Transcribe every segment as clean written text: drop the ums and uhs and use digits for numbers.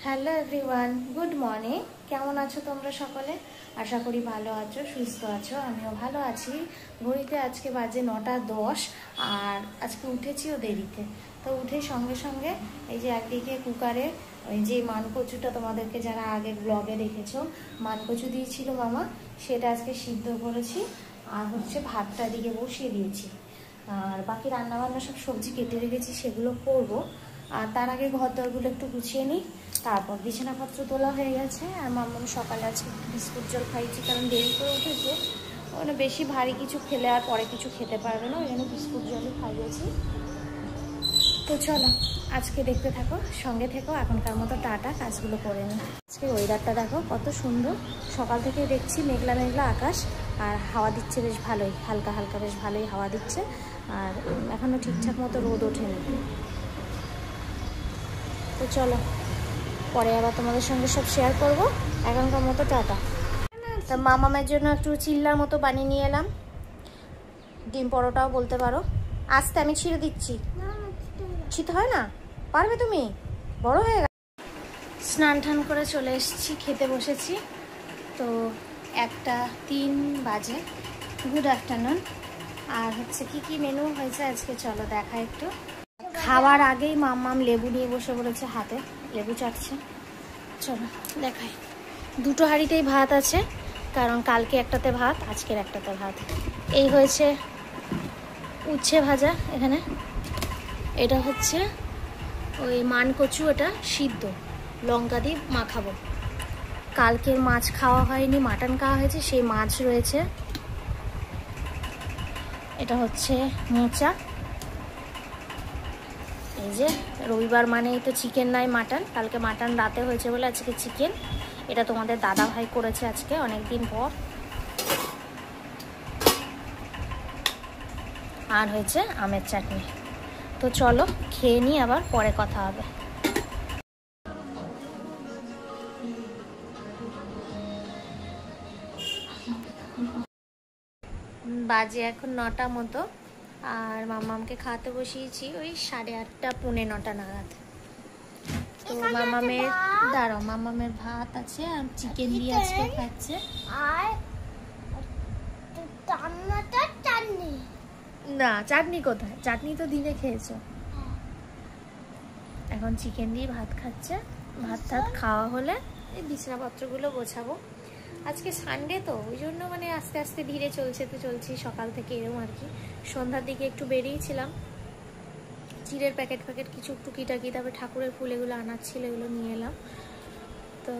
Hello everyone, good morning. কেমন আছো তোমরা সকলে? আশা করি ভালো আছো, সুস্থ আছো। আমিও ভালো আছি। ঘড়িতে আজকে বাজে 9:10 আর আজকে উঠেছিও দেরিতে। তো উঠে সঙ্গে সঙ্গে এই যে একদিকে কুকারে ওই যে মানকচুটা তোমাদেরকে যারা আগের ব্লগে দেখেছো মানকচু দিয়েছিল মামা, সেটা আজকে সিদ্ধ করেছি। আর হচ্ছে ভাতটা দিকে বসিয়ে দিয়েছি। আর বাকি রান্নাবান্না সব সবজি কেটে রেখেছি, সেগুলো করবো। আর তার আগে ঘর দরগুলো একটু গুছিয়ে নিই। তারপর বিছানাপত্র তোলা হয়ে গেছে। আর মাম্মাম সকালে আজকে বিস্কুট জল খাইয়েছি, কারণ দেরি করে উঠেছে। মানে বেশি ভারী কিছু খেলে আর পরে কিছু খেতে পারবে না, ওই জন্য বিস্কুট জলই খাইয়েছি। তো চলো আজকে দেখতে থাকো, সঙ্গে থেকো। এখনকার মতো টাটা, কাজগুলো করে নিই। আজকে ওয়েদারটা দেখো কত সুন্দর। সকাল থেকে দেখছি মেঘলা মেঘলা আকাশ, আর হাওয়া দিচ্ছে বেশ ভালোই, হালকা হালকা বেশ ভালোই হাওয়া দিচ্ছে। আর এখনও ঠিকঠাক মতো রোদ ওঠেনি। তো চলো পরে আবার তোমাদের সঙ্গে সব শেয়ার করবো। এখনকার মতো টাটা। তা মামামের জন্য একটু চিল্লার মতো বানিয়ে নিয়ে এলাম, ডিম পরোটাও বলতে পারো। আস্তে আমি ছিঁড়ে দিচ্ছি। ছিঁড়তে হয় না, পারবে তুমি, বড় হয়ে গেছে। স্নান টান করে চলে এসেছি, খেতে বসেছি। তো 1:03 বাজে। Good afternoon. আর হচ্ছে কি মেনু হয়েছে আজকে চলো দেখা একটু। খাবার আগেই মাম্মাম লেবু নিয়ে বসে পড়েছে, হাতে লেবু চাটছে। চলো দেখাই। দুটো হাঁড়িতেই ভাত আছে, কারণ কালকে একটাতে ভাত, আজকের একটাতে ভাত। এই হয়েছে উচ্ছে ভাজা এখানে। এটা হচ্ছে ওই মানকচু, এটা সিদ্ধ লঙ্কা দিয়ে মাখাবো। কালকের মাছ খাওয়া হয়নি, মাটন খাওয়া হয়েছে, সেই মাছ রয়েছে। এটা হচ্ছে মোচা। এই যে রবিবার মানেই তো চিকেন নাই মাটন। কালকে মাটন রাতে হয়েছে বলে আজকে চিকেন। এটা তোমাদের দাদা ভাই করেছে আজকে অনেকদিন পর। আর হয়েছে আমের চাটনি। তো চলো খেয়ে নিই, আবার পরে কথা হবে। বাজে এখন 9টা মতো। আর মামামকে খাওয়াতে বসিয়েছি ওই 8:30 পৌনে 9টা নাগাদ। তো মামামের দাঁড়াও, মামামের ভাত আছে আর চিকেন দিয়ে আজকে খাচ্ছে। আর চাটনি না, চাটনি কোথায়? চাটনি তো দিনে খেয়েছো। এখন চিকেন দিয়ে ভাত খাচ্ছে। ভাত টাত খাওয়া হলে এই বিছানাপত্রগুলো গোছাবো। আজকে সানডে তো ওই জন্য মানে আস্তে আস্তে ধীরে চলছে, তো চলছি সকাল থেকে এরকম আর কি। সন্ধ্যার দিকে একটু বেরিয়েছিলাম, চিড়ের প্যাকেট কিছু টুকিটাকি, তারপরে ঠাকুরের ফুল এগুলো আনার ছিল, এগুলো নিয়ে এলাম। তো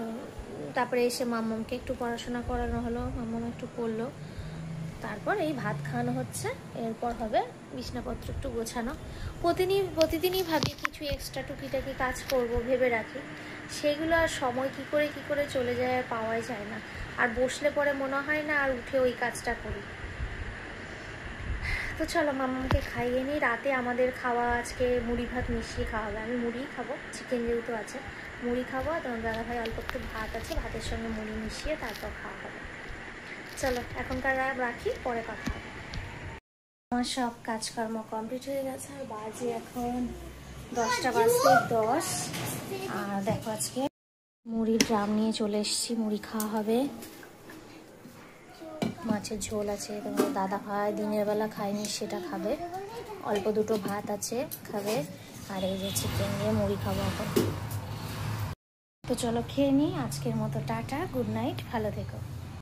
তারপরে এসে মাম্মামকে একটু পড়াশোনা করানো হলো, মাম্মাম একটু পড়লো। তারপর এই ভাত খাওয়ানো হচ্ছে, এরপর হবে বিছানাপত্র একটু গোছানো। প্রতিদিনই ভাবি কিছু এক্সট্রা টুকিটাকি কাজ করব, ভেবে রাখি। সেগুলো আর সময় কি করে চলে যায় আর পাওয়াই যায় না। আর বসলে পরে মনে হয় না আর উঠে ওই কাজটা করি। তো চলো মাম্মামকে খাইয়ে নিই। রাতে আমাদের খাওয়া আজকে মুড়ি ভাত মিশিয়ে খাওয়া হবে। আমি মুড়িই খাবো, চিকেন যেহেতু আছে মুড়ি খাবো। আর তোমার দাদা ভাই অল্প একটু ভাত আছে, ভাতের সঙ্গে মুড়ি মিশিয়ে তারপর খাওয়া হবে। চলো এখনকার রাখি, পরে কথা হবে। আমার সব কাজকর্ম কমপ্লিট হয়ে গেছে। আর বাজে এখন 10:10। আর দেখো আজকে মুড়ির ড্রাম নিয়ে চলে এসেছি, মুড়ি খাওয়া হবে। মাছের ঝোল আছে, তোমার দাদা ভাই দিনের বেলা খায়নি, সেটা খাবে। অল্প দুটো ভাত আছে, খাবে। আর এই যে চিকেন দিয়ে মুড়ি খাবো এখন। তো চলো খেয়ে নিই। আজকের মতো টাটা, গুড নাইট, ভালো থেকো।